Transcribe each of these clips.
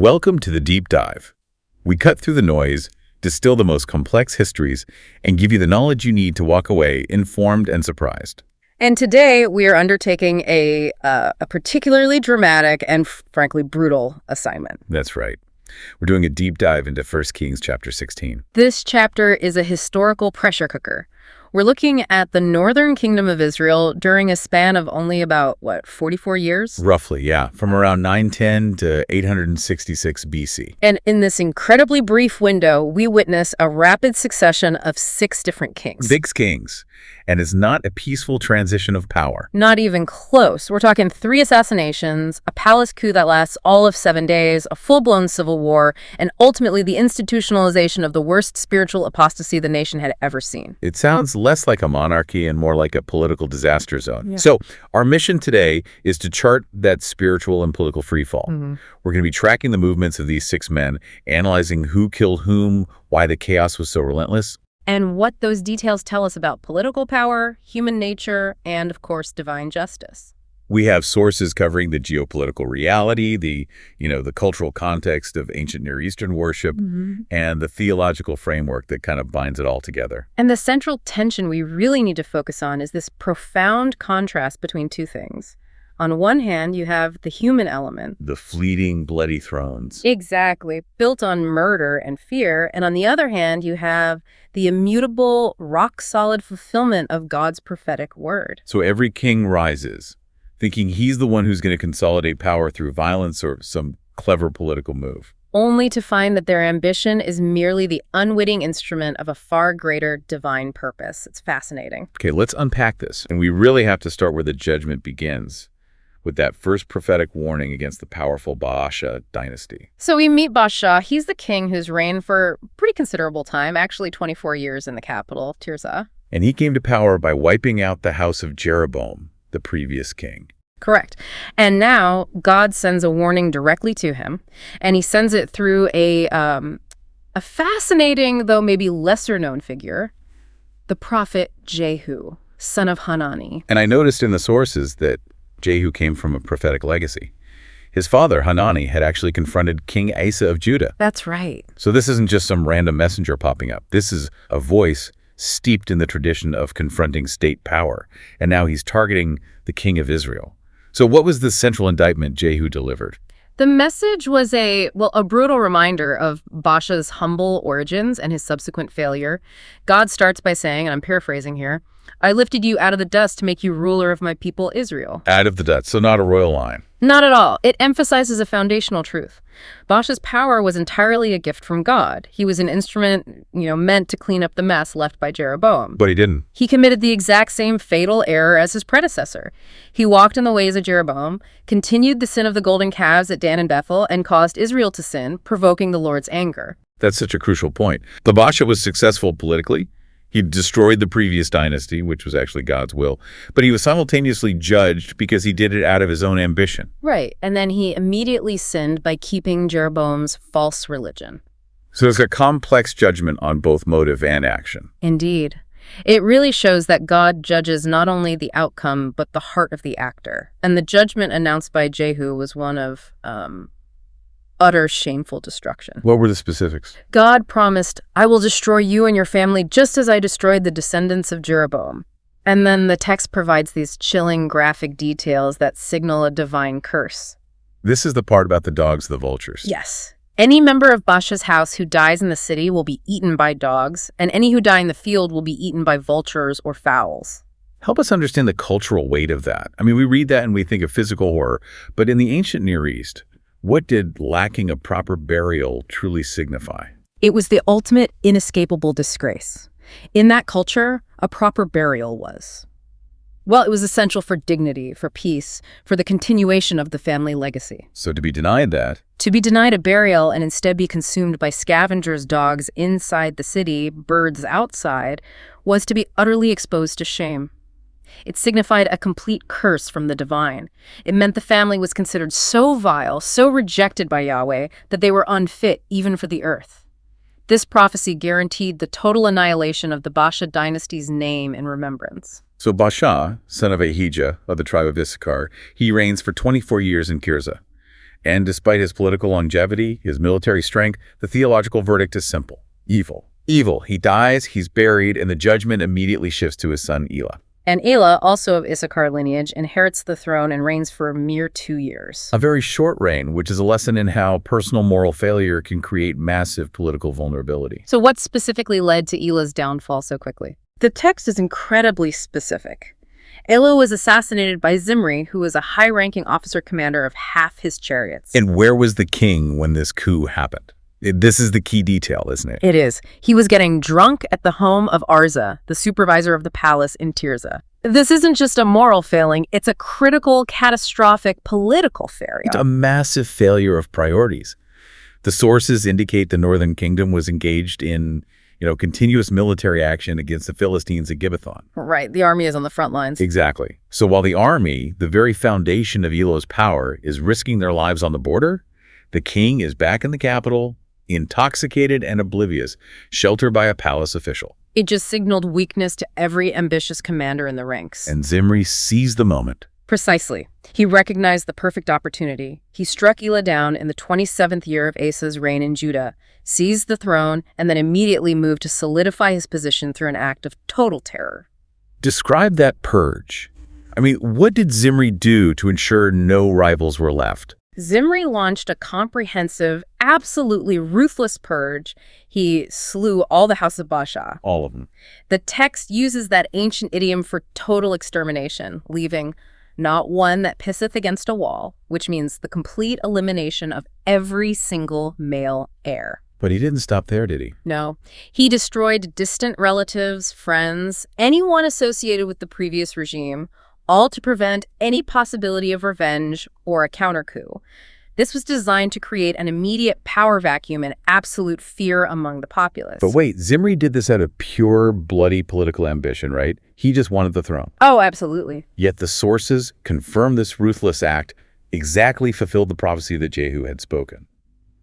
Welcome to the Deep Dive. We cut through the noise, distill the most complex histories, and give you the knowledge you need to walk away informed and surprised. And today we are undertaking a particularly dramatic and frankly brutal assignment. That's right. We're doing a deep dive into 1 Kings chapter 16. This chapter is a historical pressure cooker. We're looking at the northern kingdom of Israel during a span of only about, 44 years? Roughly, yeah. From around 910 to 866 BC. And in this incredibly brief window, we witness a rapid succession of 6 different kings. 6 kings. And it's not a peaceful transition of power. Not even close. We're talking 3 assassinations, a palace coup that lasts all of 7 days, a full-blown civil war, and ultimately the institutionalization of the worst spiritual apostasy the nation had ever seen. It sounds less like a monarchy and more like a political disaster zone. Yeah. So our mission today is to chart that spiritual and political freefall. We're going to be tracking the movements of these 6 men, analyzing who killed whom, why the chaos was so relentless, and what those details tell us about political power, human nature, and, of course, divine justice. We have sources covering the geopolitical reality, the cultural context of ancient Near Eastern worship, and the theological framework that kind of binds it all together. And the central tension we really need to focus on is this profound contrast between 2 things. On one hand, you have the human element. The fleeting, bloody thrones. Exactly, built on murder and fear. And on the other hand, you have the immutable, rock-solid fulfillment of God's prophetic word. So every king rises, thinking he's the one who's going to consolidate power through violence or some clever political move. Only to find that their ambition is merely the unwitting instrument of a far greater divine purpose. It's fascinating. Okay, let's unpack this. And we really have to start where the judgment begins, with that first prophetic warning against the powerful Baasha dynasty. So we meet Baasha. He's the king who's reigned for pretty considerable time, actually 24 years in the capital, Tirzah. And he came to power by wiping out the house of Jeroboam, the previous king. Correct. And now God sends a warning directly to him, and he sends it through a fascinating, though maybe lesser-known figure, the prophet Jehu, son of Hanani. And I noticed in the sources that Jehu came from a prophetic legacy. His father, Hanani, had actually confronted King Asa of Judah. That's right. So this isn't just some random messenger popping up. This is a voice steeped in the tradition of confronting state power. And now he's targeting the king of Israel. So what was the central indictment Jehu delivered? The message was a brutal reminder of Baasha's humble origins and his subsequent failure. God starts by saying, and I'm paraphrasing here, "I lifted you out of the dust to make you ruler of my people Israel." Out of the dust, so not a royal line. Not at all. It emphasizes a foundational truth. Baasha's power was entirely a gift from God. He was an instrument, meant to clean up the mess left by Jeroboam. But he didn't. He committed the exact same fatal error as his predecessor. He walked in the ways of Jeroboam, continued the sin of the golden calves at Dan and Bethel, and caused Israel to sin, provoking the Lord's anger. That's such a crucial point. The Baasha was successful politically. He destroyed the previous dynasty, which was actually God's will, but he was simultaneously judged because he did it out of his own ambition. Right, and then he immediately sinned by keeping Jeroboam's false religion. So there's a complex judgment on both motive and action. Indeed. It really shows that God judges not only the outcome, but the heart of the actor. And the judgment announced by Jehu was one of utter shameful destruction. What were the specifics? God promised, "I will destroy you and your family just as I destroyed the descendants of Jeroboam." And then the text provides these chilling graphic details that signal a divine curse. This is the part about the dogs, the vultures. Yes. Any member of Baasha's house who dies in the city will be eaten by dogs, and any who die in the field will be eaten by vultures or fowls. Help us understand the cultural weight of that. I mean, we read that and we think of physical horror, but in the ancient Near East, what did lacking a proper burial truly signify? It was the ultimate inescapable disgrace. In that culture, a proper burial was, it was essential for dignity, for peace, for the continuation of the family legacy. So to be denied that? To be denied a burial and instead be consumed by scavengers' dogs inside the city, birds outside, was to be utterly exposed to shame. It signified a complete curse from the divine. It meant the family was considered so vile, so rejected by Yahweh, that they were unfit even for the earth. This prophecy guaranteed the total annihilation of the Baasha dynasty's name and remembrance. So Baasha, son of Ahijah of the tribe of Issachar, he reigns for 24 years in Tirzah. And despite his political longevity, his military strength, the theological verdict is simple. Evil. Evil. He dies, he's buried, and the judgment immediately shifts to his son Elah. And Elah, also of Issachar lineage, inherits the throne and reigns for a mere 2 years. A very short reign, which is a lesson in how personal moral failure can create massive political vulnerability. So what specifically led to Elah's downfall so quickly? The text is incredibly specific. Elah was assassinated by Zimri, who was a high-ranking officer commander of half his chariots. And where was the king when this coup happened? This is the key detail, isn't it? It is. He was getting drunk at the home of Arza, the supervisor of the palace in Tirzah. This isn't just a moral failing, it's a critical, catastrophic political failure. It's a massive failure of priorities. The sources indicate the northern kingdom was engaged in continuous military action against the Philistines at Gibbethon. Right, the army is on the front lines. Exactly. So while the army, the very foundation of Elah's power, is risking their lives on the border, the king is back in the capital, intoxicated and oblivious, sheltered by a palace official. It just signaled weakness to every ambitious commander in the ranks. And Zimri seized the moment. Precisely. He recognized the perfect opportunity. He struck Elah down in the 27th year of Asa's reign in Judah, seized the throne, and then immediately moved to solidify his position through an act of total terror. Describe that purge. What did Zimri do to ensure no rivals were left? Zimri launched a comprehensive, absolutely ruthless purge. He slew all the house of Baasha. All of them. The text uses that ancient idiom for total extermination, leaving not one that pisseth against a wall, which means the complete elimination of every single male heir. But he didn't stop there, did he? No. He destroyed distant relatives, friends, anyone associated with the previous regime, all to prevent any possibility of revenge or a counter-coup. This was designed to create an immediate power vacuum and absolute fear among the populace. But wait, Zimri did this out of pure, bloody political ambition, right? He just wanted the throne. Oh, absolutely. Yet the sources confirm this ruthless act exactly fulfilled the prophecy that Jehu had spoken.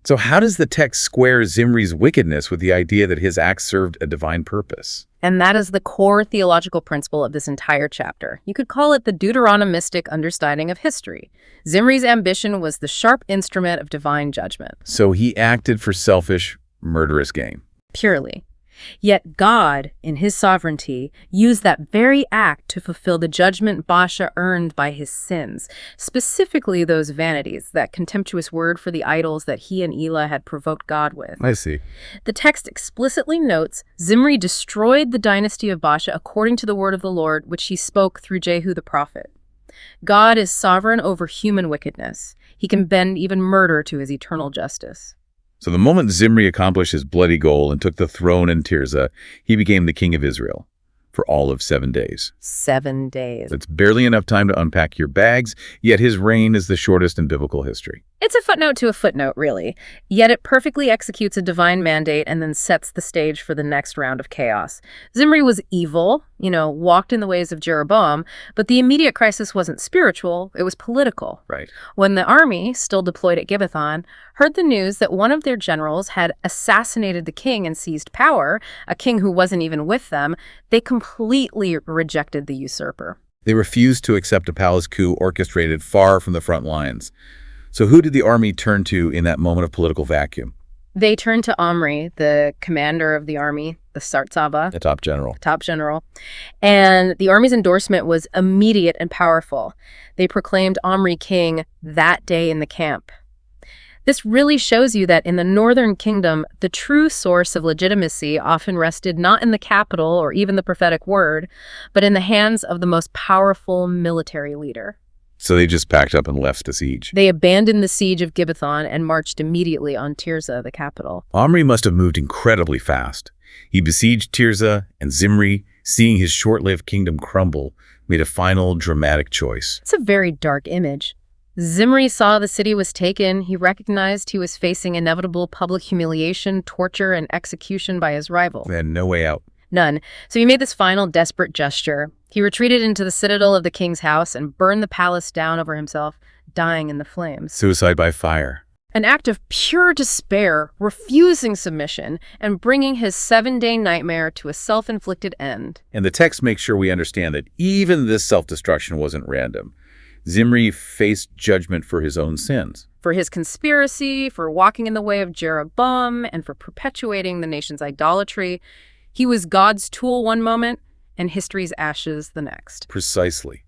So how does the text square Zimri's wickedness with the idea that his acts served a divine purpose? And that is the core theological principle of this entire chapter. You could call it the Deuteronomistic understanding of history. Zimri's ambition was the sharp instrument of divine judgment. So he acted for selfish, murderous gain. Purely. Yet God, in his sovereignty, used that very act to fulfill the judgment Baasha earned by his sins, specifically those vanities, that contemptuous word for the idols that he and Elah had provoked God with. I see. The text explicitly notes Zimri destroyed the dynasty of Baasha according to the word of the Lord, which he spoke through Jehu the prophet. God is sovereign over human wickedness. He can bend even murder to his eternal justice. So the moment Zimri accomplished his bloody goal and took the throne in Tirzah, he became the king of Israel for all of 7 days. 7 days. That's barely enough time to unpack your bags, yet his reign is the shortest in biblical history. It's a footnote to a footnote, really. Yet it perfectly executes a divine mandate and then sets the stage for the next round of chaos. Zimri was evil, walked in the ways of Jeroboam, but the immediate crisis wasn't spiritual, it was political. Right. When the army, still deployed at Gibbethon, heard the news that one of their generals had assassinated the king and seized power, a king who wasn't even with them, they completely rejected the usurper. They refused to accept a palace coup orchestrated far from the front lines. So who did the army turn to in that moment of political vacuum? They turned to Omri, the commander of the army, the Sartsaba. The top general. Top general. And the army's endorsement was immediate and powerful. They proclaimed Omri king that day in the camp. This really shows you that in the northern kingdom, the true source of legitimacy often rested not in the capital or even the prophetic word, but in the hands of the most powerful military leader. So they just packed up and left the siege. They abandoned the siege of Gibbethon and marched immediately on Tirzah, the capital. Omri must have moved incredibly fast. He besieged Tirzah, and Zimri, seeing his short-lived kingdom crumble, made a final dramatic choice. It's a very dark image. Zimri saw the city was taken. He recognized he was facing inevitable public humiliation, torture, and execution by his rival. They had no way out. None. So he made this final desperate gesture. He retreated into the citadel of the king's house and burned the palace down over himself, dying in the flames. Suicide by fire. An act of pure despair, refusing submission, and bringing his 7-day nightmare to a self-inflicted end. And the text makes sure we understand that even this self-destruction wasn't random. Zimri faced judgment for his own sins. For his conspiracy, for walking in the way of Jeroboam, and for perpetuating the nation's idolatry. He was God's tool one moment and history's ashes the next. Precisely.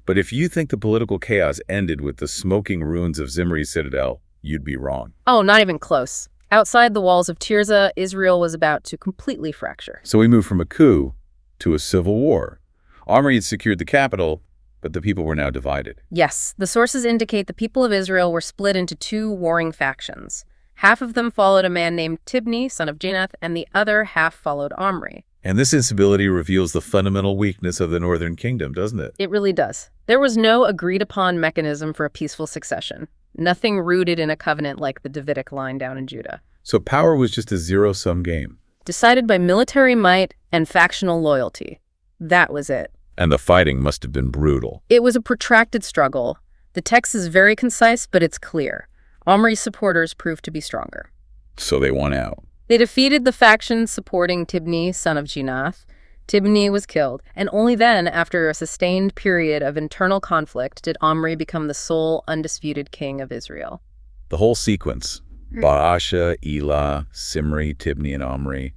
But if you think the political chaos ended with the smoking ruins of Zimri's citadel, you'd be wrong. Oh, not even close. Outside the walls of Tirzah, Israel was about to completely fracture. So we moved from a coup to a civil war. Omri had secured the capital, but the people were now divided. Yes, the sources indicate the people of Israel were split into two warring factions. Half of them followed a man named Tibni, son of Ginath, and the other half followed Omri. And this instability reveals the fundamental weakness of the northern kingdom, doesn't it? It really does. There was no agreed-upon mechanism for a peaceful succession. Nothing rooted in a covenant like the Davidic line down in Judah. So power was just a zero-sum game. Decided by military might and factional loyalty. That was it. And the fighting must have been brutal. It was a protracted struggle. The text is very concise, but it's clear. Omri's supporters proved to be stronger. So they won out. They defeated the faction supporting Tibni, son of Ginath. Tibni was killed, and only then, after a sustained period of internal conflict, did Omri become the sole undisputed king of Israel. The whole sequence, Baasha, Elah, Zimri, Tibni, and Omri,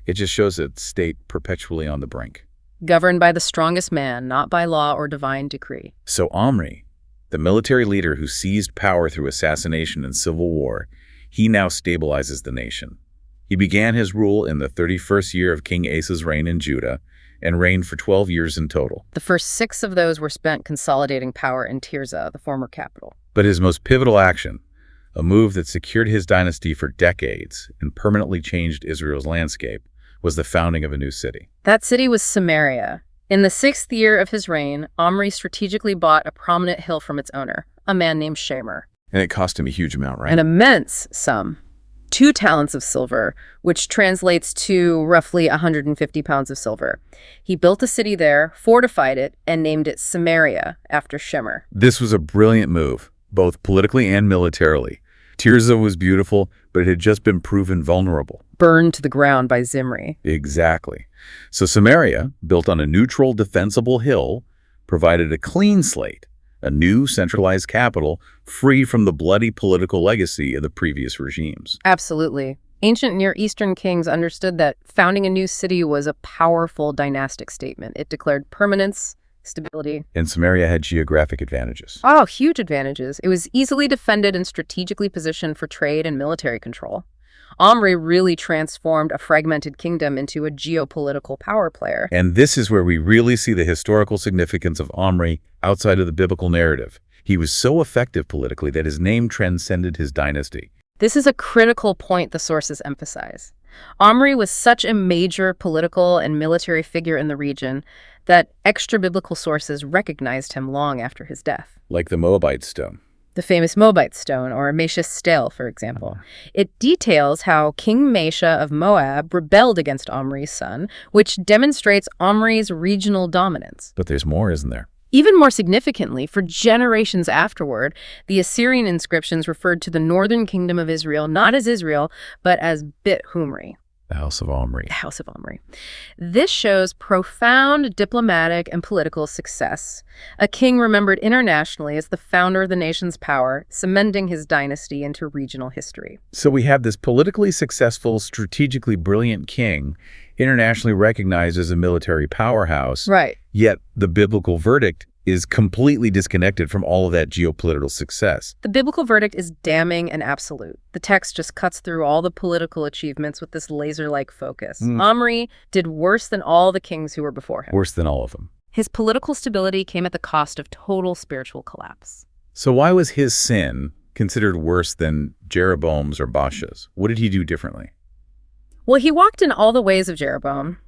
it just shows a state perpetually on the brink. Governed by the strongest man, not by law or divine decree. So Omri, the military leader who seized power through assassination and civil war, he now stabilizes the nation. He began his rule in the 31st year of King Asa's reign in Judah and reigned for 12 years in total. The first 6 of those were spent consolidating power in Tirzah, the former capital. But his most pivotal action, a move that secured his dynasty for decades and permanently changed Israel's landscape, was the founding of a new city. That city was Samaria. In the 6th year of his reign, Omri strategically bought a prominent hill from its owner, a man named Shemer. And it cost him a huge amount, right? An immense sum. 2 talents of silver, which translates to roughly 150 pounds of silver. He built a city there, fortified it, and named it Samaria after Shemer. This was a brilliant move, both politically and militarily. Tirzah was beautiful, but it had just been proven vulnerable. Burned to the ground by Zimri. Exactly. So Samaria, built on a neutral, defensible hill, provided a clean slate, a new centralized capital free from the bloody political legacy of the previous regimes. Absolutely. Ancient Near Eastern kings understood that founding a new city was a powerful dynastic statement. It declared permanence, stability. And Samaria had geographic advantages. Oh, huge advantages. It was easily defended and strategically positioned for trade and military control. Omri really transformed a fragmented kingdom into a geopolitical power player. And this is where we really see the historical significance of Omri outside of the biblical narrative. He was so effective politically that his name transcended his dynasty. This is a critical point the sources emphasize. Omri was such a major political and military figure in the region that extra-biblical sources recognized him long after his death. Like the Moabite stone. The famous Moabite stone, or Mesha's stele, for example. It details how King Mesha of Moab rebelled against Omri's son, which demonstrates Omri's regional dominance. But there's more, isn't there? Even more significantly, for generations afterward, the Assyrian inscriptions referred to the northern kingdom of Israel not as Israel, but as Bit Humri. The House of Omri. The House of Omri. This shows profound diplomatic and political success. A king remembered internationally as the founder of the nation's power, cementing his dynasty into regional history. So we have this politically successful, strategically brilliant king, internationally recognized as a military powerhouse. Right. Yet the biblical verdict is completely disconnected from all of that geopolitical success. The biblical verdict is damning and absolute. The text just cuts through all the political achievements with this laser-like focus. Omri did worse than all the kings who were before him. Worse than all of them. His political stability came at the cost of total spiritual collapse. So why was his sin considered worse than Jeroboam's or Baasha's? What did he do differently? Well, he walked in all the ways of Jeroboam,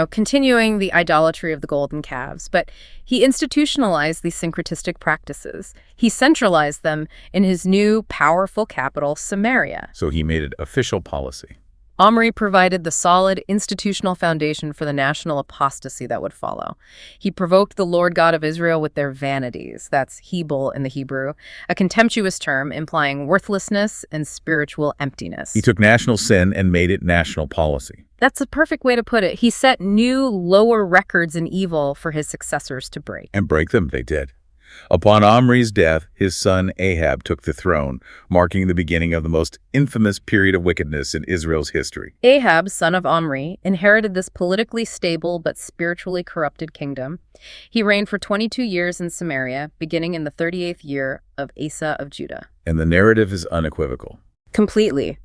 continuing the idolatry of the golden calves, but he institutionalized these syncretistic practices. He centralized them in his new, powerful capital, Samaria. So he made it official policy. Omri provided the solid institutional foundation for the national apostasy that would follow. He provoked the Lord God of Israel with their vanities. That's Hebel in the Hebrew, a contemptuous term implying worthlessness and spiritual emptiness. He took national sin and made it national policy. That's a perfect way to put it. He set new, lower records in evil for his successors to break. And break them, they did. Upon Omri's death, his son Ahab took the throne, marking the beginning of the most infamous period of wickedness in Israel's history. Ahab, son of Omri, inherited this politically stable but spiritually corrupted kingdom. He reigned for 22 years in Samaria, beginning in the 38th year of Asa of Judah. And the narrative is unequivocal. Completely.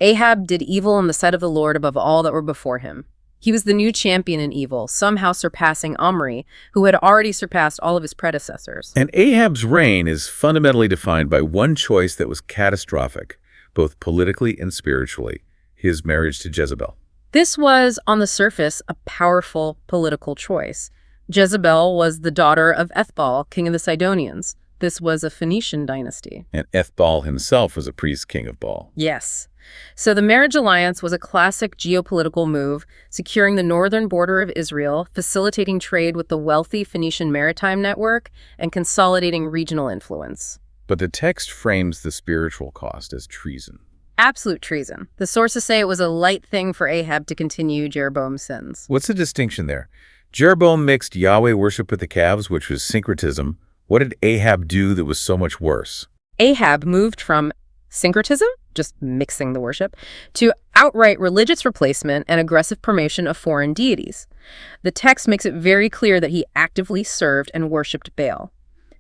Ahab did evil in the sight of the Lord above all that were before him. He was the new champion in evil, somehow surpassing Omri, who had already surpassed all of his predecessors. And Ahab's reign is fundamentally defined by one choice that was catastrophic, both politically and spiritually: his marriage to Jezebel. This was, on the surface, a powerful political choice. Jezebel was the daughter of Ethbaal, king of the Sidonians. This was a Phoenician dynasty. And Ethbaal himself was a priest king of Baal. Yes. So the marriage alliance was a classic geopolitical move, securing the northern border of Israel, facilitating trade with the wealthy Phoenician maritime network, and consolidating regional influence. But the text frames the spiritual cost as treason. Absolute treason. The sources say it was a light thing for Ahab to continue Jeroboam's sins. What's the distinction there? Jeroboam mixed Yahweh worship with the calves, which was syncretism. What did Ahab do that was so much worse? Ahab moved from syncretism, just mixing the worship, to outright religious replacement and aggressive promotion of foreign deities. The text makes it very clear that he actively served and worshipped Baal.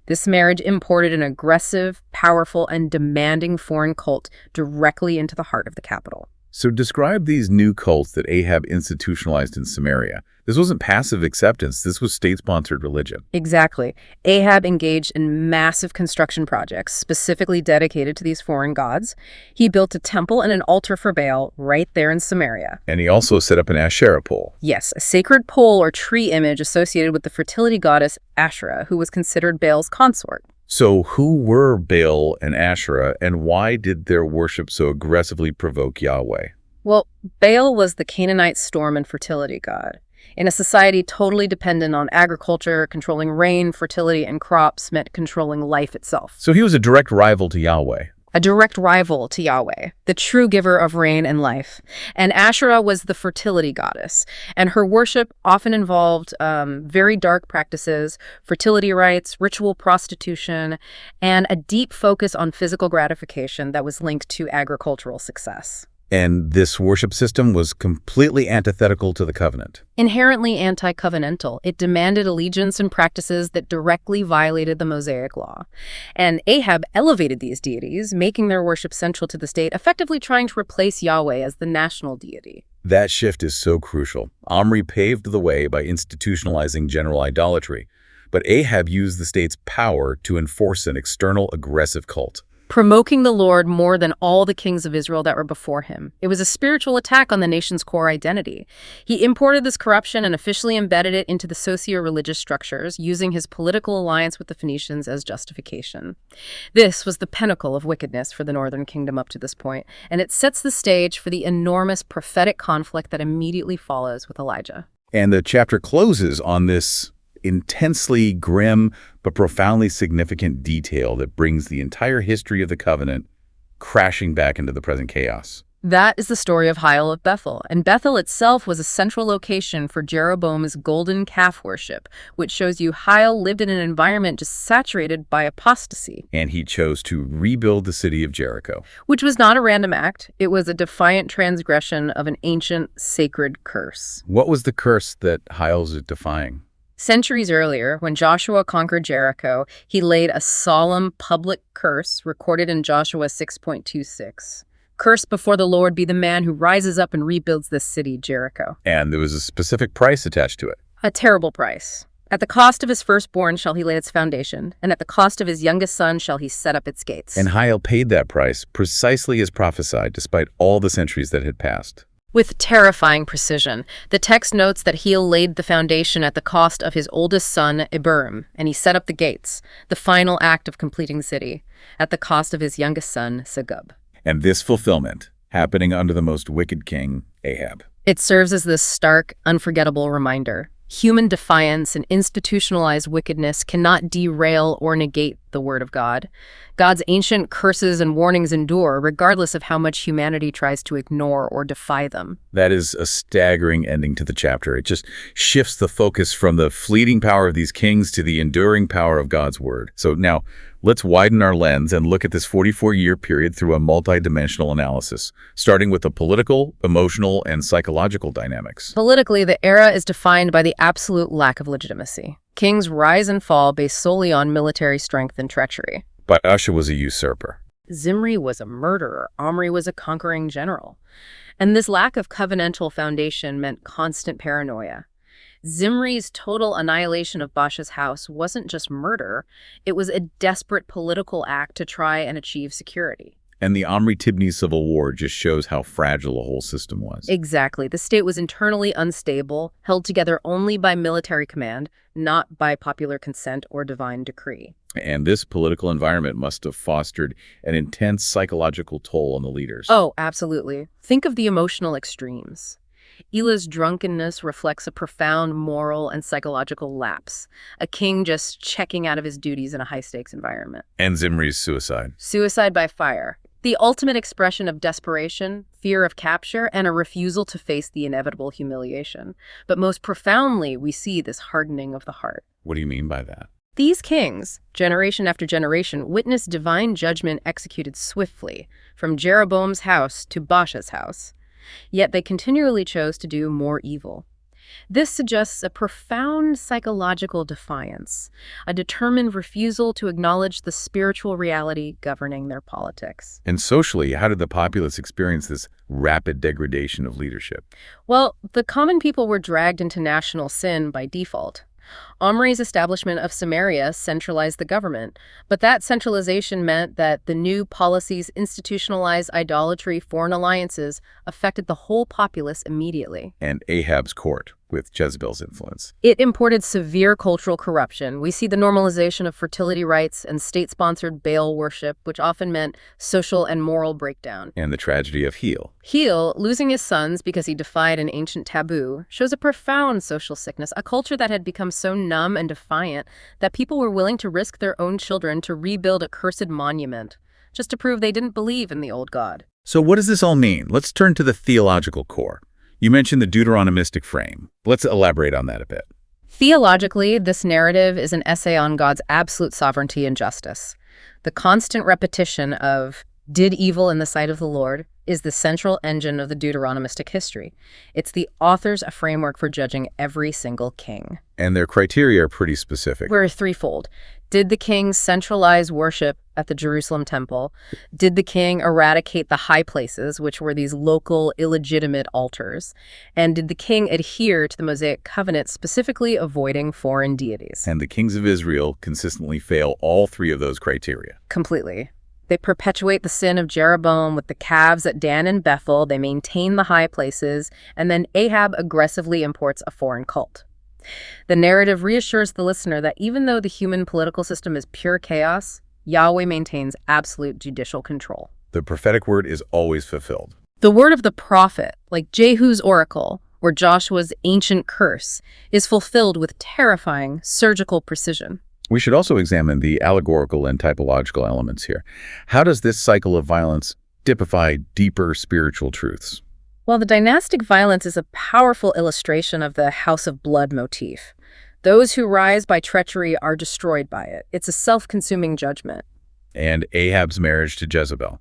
This marriage imported an aggressive, powerful, and demanding foreign cult directly into the heart of the capital. So describe these new cults that Ahab institutionalized in Samaria. This wasn't passive acceptance. This was state-sponsored religion. Exactly. Ahab engaged in massive construction projects specifically dedicated to these foreign gods. He built a temple and an altar for Baal right there in Samaria. And he also set up an Asherah pole. Yes, a sacred pole or tree image associated with the fertility goddess Asherah, who was considered Baal's consort. So who were Baal and Asherah, and why did their worship so aggressively provoke Yahweh? Well, Baal was the Canaanite storm and fertility god. In a society totally dependent on agriculture, controlling rain, fertility, and crops meant controlling life itself. So he was a direct rival to Yahweh. A direct rival to Yahweh, the true giver of rain and life. And Asherah was the fertility goddess, and her worship often involved very dark practices, fertility rites, ritual prostitution, and a deep focus on physical gratification that was linked to agricultural success. And this worship system was completely antithetical to the covenant. Inherently anti-covenantal, it demanded allegiance and practices that directly violated the Mosaic law. And Ahab elevated these deities, making their worship central to the state, effectively trying to replace Yahweh as the national deity. That shift is so crucial. Omri paved the way by institutionalizing general idolatry, but Ahab used the state's power to enforce an external aggressive cult, provoking the Lord more than all the kings of Israel that were before him. It was a spiritual attack on the nation's core identity. He imported this corruption and officially embedded it into the socio-religious structures, using his political alliance with the Phoenicians as justification. This was the pinnacle of wickedness for the northern kingdom up to this point, and it sets the stage for the enormous prophetic conflict that immediately follows with Elijah. And the chapter closes on this intensely grim but profoundly significant detail that brings the entire history of the covenant crashing back into the present chaos. That is the story of Hiel of Bethel, and Bethel itself was a central location for Jeroboam's golden calf worship, which shows you Hiel lived in an environment just saturated by apostasy. And he chose to rebuild the city of Jericho. Which was not a random act. It was a defiant transgression of an ancient sacred curse. What was the curse that Hiel's defying? Centuries earlier, when Joshua conquered Jericho, he laid a solemn public curse recorded in Joshua 6.26. Cursed before the Lord be the man who rises up and rebuilds this city, Jericho. And there was a specific price attached to it. A terrible price. At the cost of his firstborn shall he lay its foundation, and at the cost of his youngest son shall he set up its gates. And Hiel paid that price precisely as prophesied, despite all the centuries that had passed. With terrifying precision, the text notes that Hiel laid the foundation at the cost of his oldest son, Eberim, and he set up the gates, the final act of completing the city, at the cost of his youngest son, Segub. And this fulfillment happening under the most wicked king, Ahab. It serves as this stark, unforgettable reminder. Human defiance and institutionalized wickedness cannot derail or negate the word of God. God's ancient curses and warnings endure, regardless of how much humanity tries to ignore or defy them. That is a staggering ending to the chapter. It just shifts the focus from the fleeting power of these kings to the enduring power of God's word. So now, let's widen our lens and look at this 44-year period through a multidimensional analysis, starting with the political, emotional, and psychological dynamics. Politically, the era is defined by the absolute lack of legitimacy. Kings rise and fall based solely on military strength and treachery. Baasha was a usurper. Zimri was a murderer. Omri was a conquering general. And this lack of covenantal foundation meant constant paranoia. Zimri's total annihilation of Baasha's house wasn't just murder, it was a desperate political act to try and achieve security. And the Omri-Tibni civil war just shows how fragile the whole system was. Exactly. The state was internally unstable, held together only by military command, not by popular consent or divine decree. And this political environment must have fostered an intense psychological toll on the leaders. Oh, absolutely. Think of the emotional extremes. Elah's drunkenness reflects a profound moral and psychological lapse, a king just checking out of his duties in a high-stakes environment. And Zimri's suicide. Suicide by fire. The ultimate expression of desperation, fear of capture, and a refusal to face the inevitable humiliation. But most profoundly, we see this hardening of the heart. What do you mean by that? These kings, generation after generation, witnessed divine judgment executed swiftly, from Jeroboam's house to Baasha's house. Yet they continually chose to do more evil. This suggests a profound psychological defiance, a determined refusal to acknowledge the spiritual reality governing their politics. And socially, how did the populace experience this rapid degradation of leadership? Well, the common people were dragged into national sin by default. Omri's establishment of Samaria centralized the government, but that centralization meant that the new policies institutionalized idolatry, foreign alliances, affected the whole populace immediately. And Ahab's court, with Jezebel's influence. It imported severe cultural corruption. We see the normalization of fertility rites and state-sponsored Baal worship, which often meant social and moral breakdown. And the tragedy of Heel. Heel, losing his sons because he defied an ancient taboo, shows a profound social sickness, a culture that had become so numb and defiant that people were willing to risk their own children to rebuild a cursed monument, just to prove they didn't believe in the old god. So what does this all mean? Let's turn to the theological core. You mentioned the Deuteronomistic frame. Let's elaborate on that a bit. Theologically, this narrative is an essay on God's absolute sovereignty and justice. The constant repetition of "did evil in the sight of the Lord" is the central engine of the Deuteronomistic history. It's the authors a framework for judging every single king. And their criteria are pretty specific. We're threefold. Did the king centralize worship at the Jerusalem temple? Did the king eradicate the high places, which were these local, illegitimate altars? And did the king adhere to the Mosaic covenant, specifically avoiding foreign deities? And the kings of Israel consistently fail all three of those criteria. Completely. They perpetuate the sin of Jeroboam with the calves at Dan and Bethel, they maintain the high places, and then Ahab aggressively imports a foreign cult. The narrative reassures the listener that even though the human political system is pure chaos, Yahweh maintains absolute judicial control. The prophetic word is always fulfilled. The word of the prophet, like Jehu's oracle or Joshua's ancient curse, is fulfilled with terrifying surgical precision. We should also examine the allegorical and typological elements here. How does this cycle of violence typify deeper spiritual truths? Well, the dynastic violence is a powerful illustration of the house of blood motif. Those who rise by treachery are destroyed by it. It's a self-consuming judgment. And Ahab's marriage to Jezebel.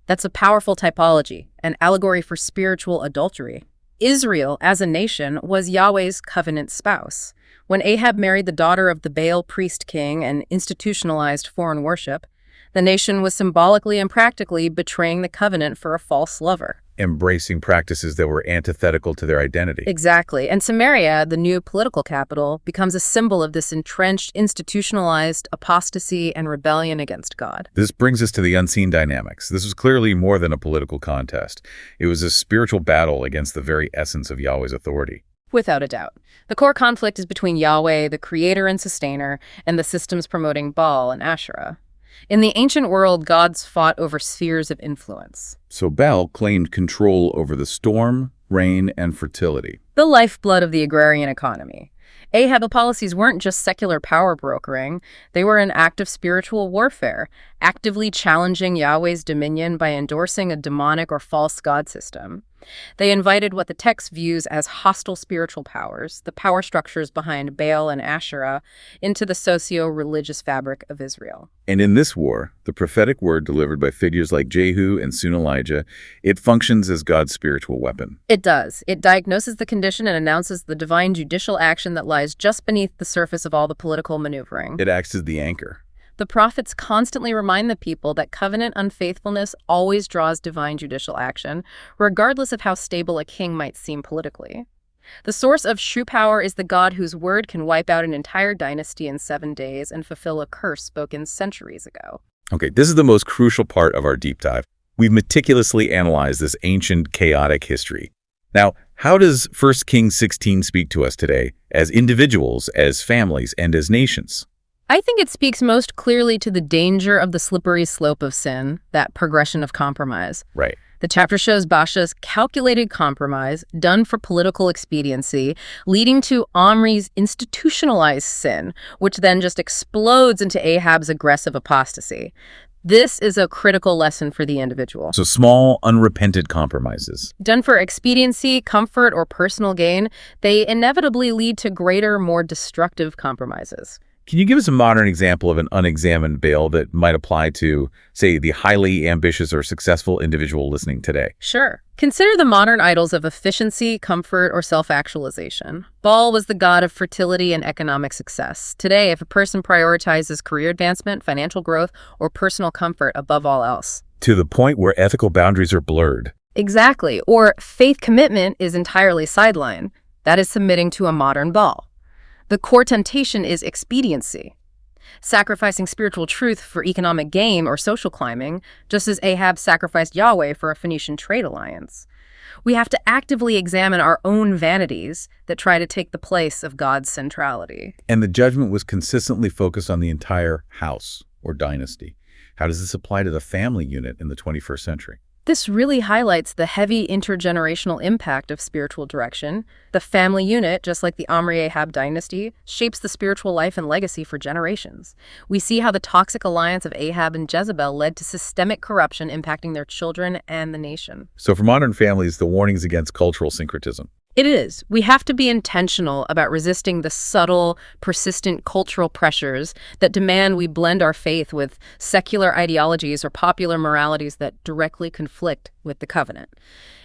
That's a powerful typology, an allegory for spiritual adultery. Israel, as a nation, was Yahweh's covenant spouse. When Ahab married the daughter of the Baal priest king and institutionalized foreign worship, the nation was symbolically and practically betraying the covenant for a false lover. Embracing practices that were antithetical to their identity. Exactly. And Samaria, the new political capital, becomes a symbol of this entrenched, institutionalized apostasy and rebellion against God. This brings us to the unseen dynamics. This was clearly more than a political contest. It was a spiritual battle against the very essence of Yahweh's authority. Without a doubt. The core conflict is between Yahweh, the creator and sustainer, and the systems promoting Baal and Asherah. In the ancient world, gods fought over spheres of influence. So Baal claimed control over the storm, rain, and fertility. The lifeblood of the agrarian economy. Ahab policies weren't just secular power brokering, they were an act of spiritual warfare, actively challenging Yahweh's dominion by endorsing a demonic or false god system. They invited what the text views as hostile spiritual powers, the power structures behind Baal and Asherah, into the socio-religious fabric of Israel. And in this war, the prophetic word delivered by figures like Jehu and soon Elijah, it functions as God's spiritual weapon. It does. It diagnoses the condition and announces the divine judicial action that lies just beneath the surface of all the political maneuvering. It acts as the anchor. The prophets constantly remind the people that covenant unfaithfulness always draws divine judicial action, regardless of how stable a king might seem politically. The source of true power is the God whose word can wipe out an entire dynasty in 7 days and fulfill a curse spoken centuries ago. Okay, this is the most crucial part of our deep dive. We've meticulously analyzed this ancient, chaotic history. Now, how does 1 Kings 16 speak to us today, as individuals, as families, and as nations? I think it speaks most clearly to the danger of the slippery slope of sin, that progression of compromise. Right. The chapter shows Baasha's calculated compromise, done for political expediency, leading to Omri's institutionalized sin, which then just explodes into Ahab's aggressive apostasy. This is a critical lesson for the individual. So small, unrepented compromises. Done for expediency, comfort, or personal gain, they inevitably lead to greater, more destructive compromises. Can you give us a modern example of an unexamined Baal that might apply to, say, the highly ambitious or successful individual listening today? Sure. Consider the modern idols of efficiency, comfort, or self-actualization. Baal was the god of fertility and economic success. Today, if a person prioritizes career advancement, financial growth, or personal comfort above all else. To the point where ethical boundaries are blurred. Exactly. Or faith commitment is entirely sidelined. That is submitting to a modern Baal. The core temptation is expediency, sacrificing spiritual truth for economic gain or social climbing, just as Ahab sacrificed Yahweh for a Phoenician trade alliance. We have to actively examine our own vanities that try to take the place of God's centrality. And the judgment was consistently focused on the entire house or dynasty. How does this apply to the family unit in the 21st century? This really highlights the heavy intergenerational impact of spiritual direction. The family unit, just like the Omri-Ahab dynasty, shapes the spiritual life and legacy for generations. We see how the toxic alliance of Ahab and Jezebel led to systemic corruption impacting their children and the nation. So for modern families, the warnings against cultural syncretism. It is. We have to be intentional about resisting the subtle, persistent cultural pressures that demand we blend our faith with secular ideologies or popular moralities that directly conflict with the covenant.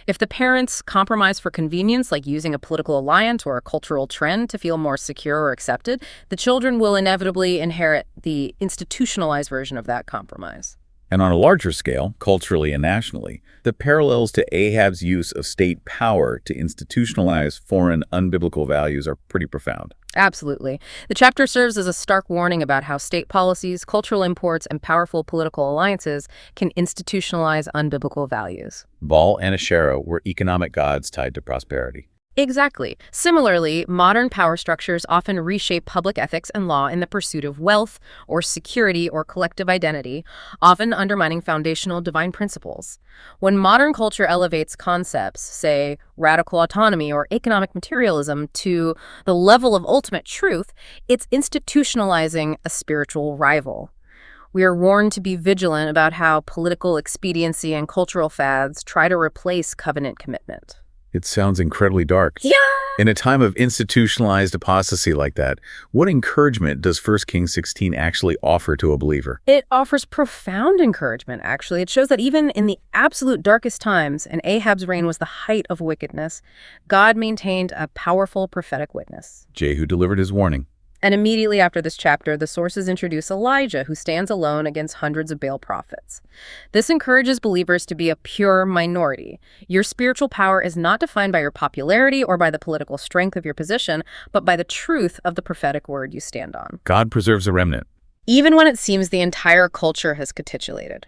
If the parents compromise for convenience, like using a political alliance or a cultural trend to feel more secure or accepted, the children will inevitably inherit the institutionalized version of that compromise. And on a larger scale, culturally and nationally, the parallels to Ahab's use of state power to institutionalize foreign unbiblical values are pretty profound. Absolutely. The chapter serves as a stark warning about how state policies, cultural imports, and powerful political alliances can institutionalize unbiblical values. Baal and Asherah were economic gods tied to prosperity. Exactly. Similarly, modern power structures often reshape public ethics and law in the pursuit of wealth or security or collective identity, often undermining foundational divine principles. When modern culture elevates concepts, say radical autonomy or economic materialism, to the level of ultimate truth, it's institutionalizing a spiritual rival. We are warned to be vigilant about how political expediency and cultural fads try to replace covenant commitment. It sounds incredibly dark. Yeah. In a time of institutionalized apostasy like that, what encouragement does 1 Kings 16 actually offer to a believer? It offers profound encouragement, actually. It shows that even in the absolute darkest times, and Ahab's reign was the height of wickedness, God maintained a powerful prophetic witness. Jehu delivered his warning. And immediately after this chapter, the sources introduce Elijah, who stands alone against hundreds of Baal prophets. This encourages believers to be a pure minority. Your spiritual power is not defined by your popularity or by the political strength of your position, but by the truth of the prophetic word you stand on. God preserves a remnant. Even when it seems the entire culture has capitulated.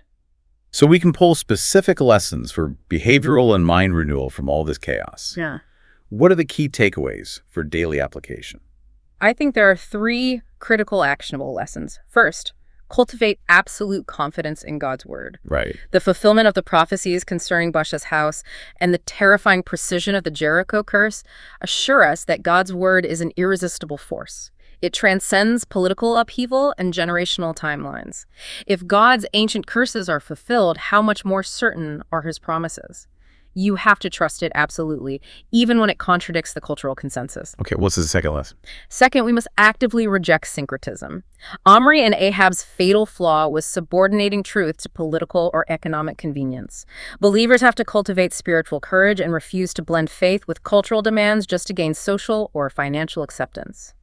So we can pull specific lessons for behavioral and mind renewal from all this chaos. Yeah. What are the key takeaways for daily application? I think there are 3 critical actionable lessons. First, cultivate absolute confidence in God's word. Right. The fulfillment of the prophecies concerning Baasha's house and the terrifying precision of the Jericho curse assure us that God's word is an irresistible force. It transcends political upheaval and generational timelines. If God's ancient curses are fulfilled, how much more certain are his promises? You have to trust it absolutely, even when it contradicts the cultural consensus. Okay, what's the second lesson? Second, we must actively reject syncretism. Omri and Ahab's fatal flaw was subordinating truth to political or economic convenience. Believers have to cultivate spiritual courage and refuse to blend faith with cultural demands just to gain social or financial acceptance.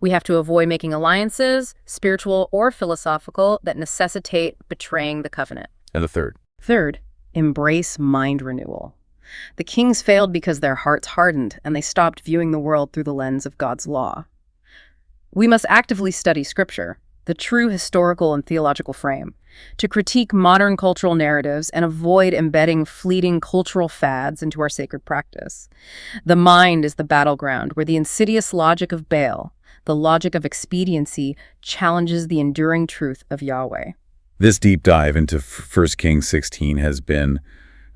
We have to avoid making alliances, spiritual or philosophical, that necessitate betraying the covenant. And the third? Third, embrace mind renewal. The kings failed because their hearts hardened and they stopped viewing the world through the lens of God's law. We must actively study Scripture, the true historical and theological frame, to critique modern cultural narratives and avoid embedding fleeting cultural fads into our sacred practice. The mind is the battleground where the insidious logic of Baal, the logic of expediency, challenges the enduring truth of Yahweh. This deep dive into 1 Kings 16 has been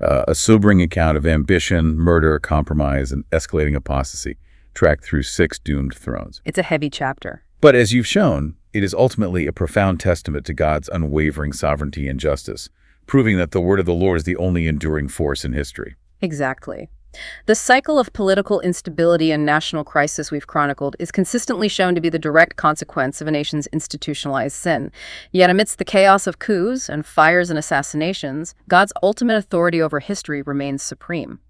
a sobering account of ambition, murder, compromise, and escalating apostasy, tracked through 6 doomed thrones. It's a heavy chapter. But as you've shown, it is ultimately a profound testament to God's unwavering sovereignty and justice, proving that the word of the Lord is the only enduring force in history. Exactly. The cycle of political instability and national crisis we've chronicled is consistently shown to be the direct consequence of a nation's institutionalized sin. Yet amidst the chaos of coups and fires and assassinations, God's ultimate authority over history remains supreme.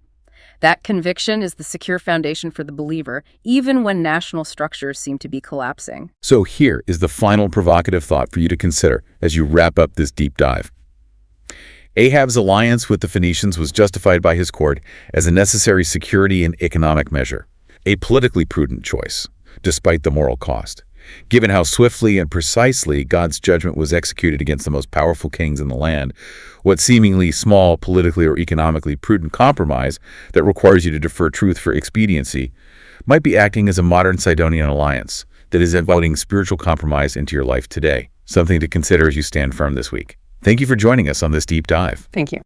That conviction is the secure foundation for the believer, even when national structures seem to be collapsing. So here is the final provocative thought for you to consider as you wrap up this deep dive. Ahab's alliance with the Phoenicians was justified by his court as a necessary security and economic measure, a politically prudent choice, despite the moral cost. Given how swiftly and precisely God's judgment was executed against the most powerful kings in the land, what seemingly small politically or economically prudent compromise that requires you to defer truth for expediency might be acting as a modern Sidonian alliance that is inviting spiritual compromise into your life today, something to consider as you stand firm this week. Thank you for joining us on this deep dive. Thank you.